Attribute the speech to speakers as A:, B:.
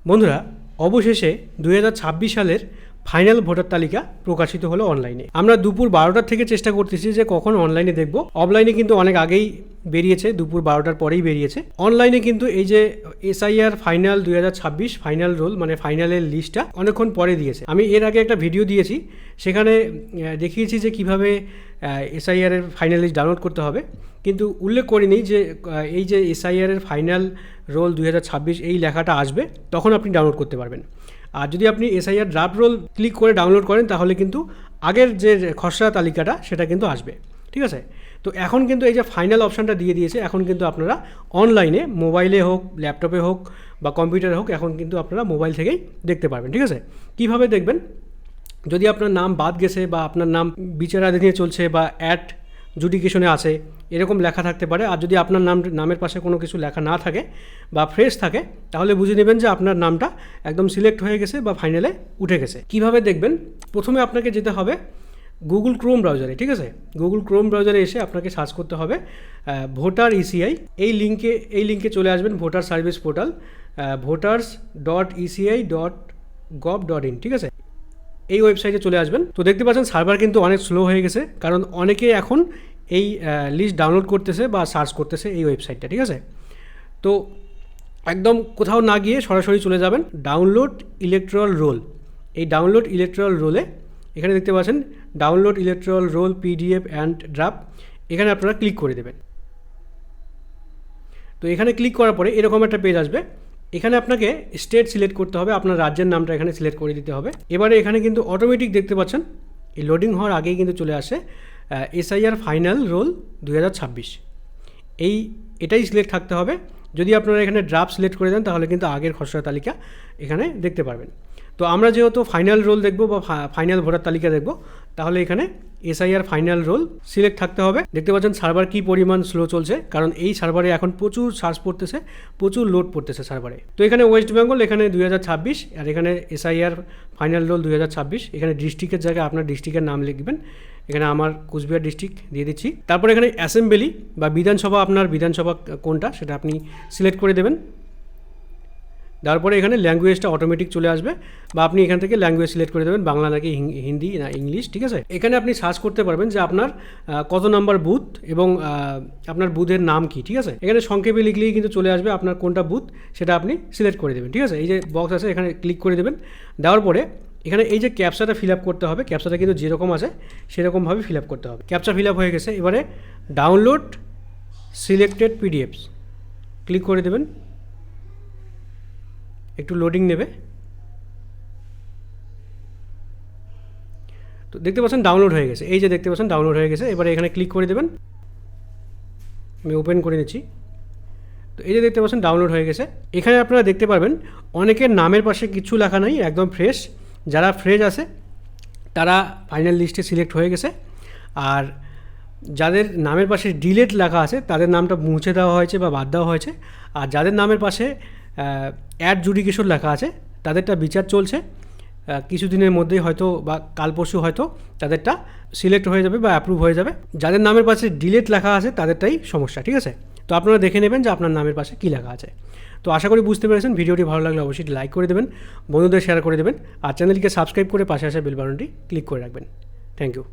A: বন্ধুরা, অবশেষে 2026 সালের ফাইনাল ভোটার তালিকা প্রকাশিত হলো অনলাইনে। আমরা দুপুর 12টার থেকে চেষ্টা করতেছি যে কখন অনলাইনে দেখব। অফলাইনে কিন্তু অনেক আগেই বেরিয়েছে, দুপুর 12টার পরেই বেরিয়েছে। অনলাইনে কিন্তু এই যে এসআইআর ফাইনাল 2026 ফাইনাল রোল মানে ফাইনালের লিস্টটা অনেকক্ষণ পরে দিয়েছে। আমি এর আগে একটা ভিডিও দিয়েছি, সেখানে দেখিয়েছি যে কিভাবে এসআইআর এর ফাইনাল লিস্ট ডাউনলোড করতে হবে, কিন্তু উল্লেখ করিনি যে এই যে এসআইআর এর ফাইনাল রোল 2026 এই লেখাটা আসবে তখন আপনি ডাউনলোড করতে পারবেন। আর যদি আপনি এসআইআর ড্রাফট রোল ক্লিক করে ডাউনলোড করেন তাহলে কিন্তু আগের যে খসড়া তালিকাটা সেটা কিন্তু আসবে, ঠিক আছে। তো এখন কিন্তু এই যে ফাইনাল অপশানটা দিয়ে দিয়েছে, এখন কিন্তু আপনারা অনলাইনে মোবাইলে হোক, ল্যাপটপে হোক বা কম্পিউটারে হোক, এখন কিন্তু আপনারা মোবাইল থেকেই দেখতে পারবেন, ঠিক আছে। কীভাবে দেখবেন? যদি আপনার নাম বাদ গেছে বা আপনার নাম বিচারাধীনে চলছে বা অ্যাট জুডিকেশনে আছে এরকম লেখা থাকতে পারে, আর যদি আপনার নামের পাশে কোনো কিছু লেখা না থাকে বা ফ্রেশ থাকে, তাহলে বুঝে নেবেন যে আপনার নামটা একদম সিলেক্ট হয়ে গেছে বা ফাইনালে উঠে গেছে। কিভাবে দেখবেন? প্রথমে আপনাকে যেতে হবে গুগল ক্রোম ব্রাউজারে, ঠিক আছে। গুগল ক্রোম ব্রাউজারে এসে আপনাকে সার্চ করতে হবে ভোটার ইসিআই। এই লিঙ্কে চলে আসবেন, ভোটার সার্ভিস পোর্টাল voters.eci.gov.in, ঠিক আছে। এই ওয়েবসাইটে চলে আসবেন। তো দেখতে পাচ্ছেন সার্ভার কিন্তু অনেক স্লো হয়ে গেছে, কারণ অনেকে এখন এই লিস্ট ডাউনলোড করতেছে বা সার্চ করতেছে এই ওয়েবসাইটটা, ঠিক আছে। তো একদম কোথাও না গিয়ে সরাসরি চলে যাবেন ডাউনলোড ইলেকট্রাল রোল। এই ডাউনলোড ইলেকট্রাল রোলে এখানে দেখতে পাচ্ছেন download electoral roll PDF and draft, এখানে আপনারা ক্লিক করে দেবেন। তো এখানে ক্লিক করার পরে এরকম একটা পেজ আসবে। এখানে আপনাকে স্টেট সিলেক্ট করতে হবে, আপনার রাজ্যের নামটা এখানে সিলেক্ট করে দিতে হবে। এবারে এখানে কিন্তু অটোমেটিক দেখতে পাচ্ছেন এই লোডিং হওয়ার আগেই কিন্তু চলে আসে এসআইআর ফাইনাল রোল 2026। এটাই সিলেক্ট থাকতে হবে। যদি আপনারা এখানে ড্রাফট সিলেক্ট করে দেন তাহলে কিন্তু আগের খসড়া তালিকা এখানে দেখতে পারবেন। তো আমরা যেহেতু ফাইনাল রোল দেখব বা ফাইনাল ভোটার তালিকা দেখব, তাহলে এখানে এসআইআর ফাইনাল রোল সিলেক্ট থাকতে হবে। দেখতে পাচ্ছেন সার্ভার কী পরিমাণ স্লো চলছে, কারণ এই সার্ভারে এখন প্রচুর সার্চ পড়তেছে, প্রচুর লোড পড়তেছে সার্ভারে। তো এখানে ওয়েস্ট বেঙ্গল, এখানে 2026, আর এখানে এসআইআর ফাইনাল রোল 2026। এখানে ডিস্ট্রিক্টের জায়গায় আপনার ডিস্ট্রিক্টের নাম লিখবেন। এখানে আমার কুচবিহার ডিস্ট্রিক্ট দিয়ে দিচ্ছি। তারপর এখানে অ্যাসেম্বলি বা বিধানসভা, আপনার বিধানসভা কোনটা সেটা আপনি সিলেক্ট করে দেবেন। তারপরে এখানে ল্যাঙ্গুয়েজটা অটোমেটিক চলে আসবে, বা আপনি এখান থেকে ল্যাঙ্গুয়েজ সিলেক্ট করে দেবেন, বাংলা নাকি হিন্দি না ইংলিশ, ঠিক আছে। এখানে আপনি সার্চ করতে পারবেন যে আপনার কত নাম্বার বুথ এবং আপনার বুথের নাম কি, ঠিক আছে। এখানে সংক্ষেপে লিখলেই কিন্তু চলে আসবে আপনার কোনটা বুথ, সেটা আপনি সিলেক্ট করে দেবেন, ঠিক আছে। এই যে বক্স আছে এখানে ক্লিক করে দেবেন। দেওয়ার পরে এখানে এই যে ক্যাপচাটা ফিল আপ করতে হবে, ক্যাপচাটা কিন্তু যেরকম আছে সেরকমভাবে ফিল আপ করতে হবে। ক্যাপচা ফিল আপ হয়ে গেছে, এবারে ডাউনলোড সিলেক্টেড পিডিএফস ক্লিক করে দেবেন। একটু লোডিং নেবে। তো দেখতে পাচ্ছেন ডাউনলোড হয়ে গেছে, এই যে দেখতে পাচ্ছেন ডাউনলোড হয়ে গেছে। এবারে এখানে ক্লিক করে দেবেন। আমি ওপেন করে নিচ্ছি। তো এই যে দেখতে পাচ্ছেন ডাউনলোড হয়ে গেছে। এখানে আপনারা দেখতে পারবেন অনেকের নামের পাশে কিছু লেখা নাই, একদম ফ্রেশ। যারা ফ্রেশ আছে তারা ফাইনাল লিস্টে সিলেক্ট হয়ে গেছে, আর যাদের নামের পাশে ডিলেট লেখা আছে তাদের নামটা মুছে দেওয়া হয়েছে বা বাদ দেওয়া হয়েছে, আর যাদের নামের পাশে অ্যাড জুডিকেশন লেখা আছে তাদেরটা বিচার চলছে। কিছুদিনের মধ্যেই হয়তো বা কাল পরশু হয়তো তাদেরটা সিলেক্ট হয়ে যাবে বা অ্যাপ্রুভ হয়ে যাবে। যাদের নামের পাশে ডিলেট লেখা আছে তাদেরটাই সমস্যা, ঠিক আছে। তো আপনারা দেখে নেবেন যে আপনার নামের পাশে কী লেখা আছে। তো আশা করি বুঝতে পেরেছেন। ভিডিওটি ভালো লাগলে অবশ্যই লাইক করে দেবেন, বন্ধুদের শেয়ার করে দেবেন, আর চ্যানেলটিকে সাবস্ক্রাইব করে পাশে আসা বেল বাটনটি ক্লিক করে রাখবেন। Thank you.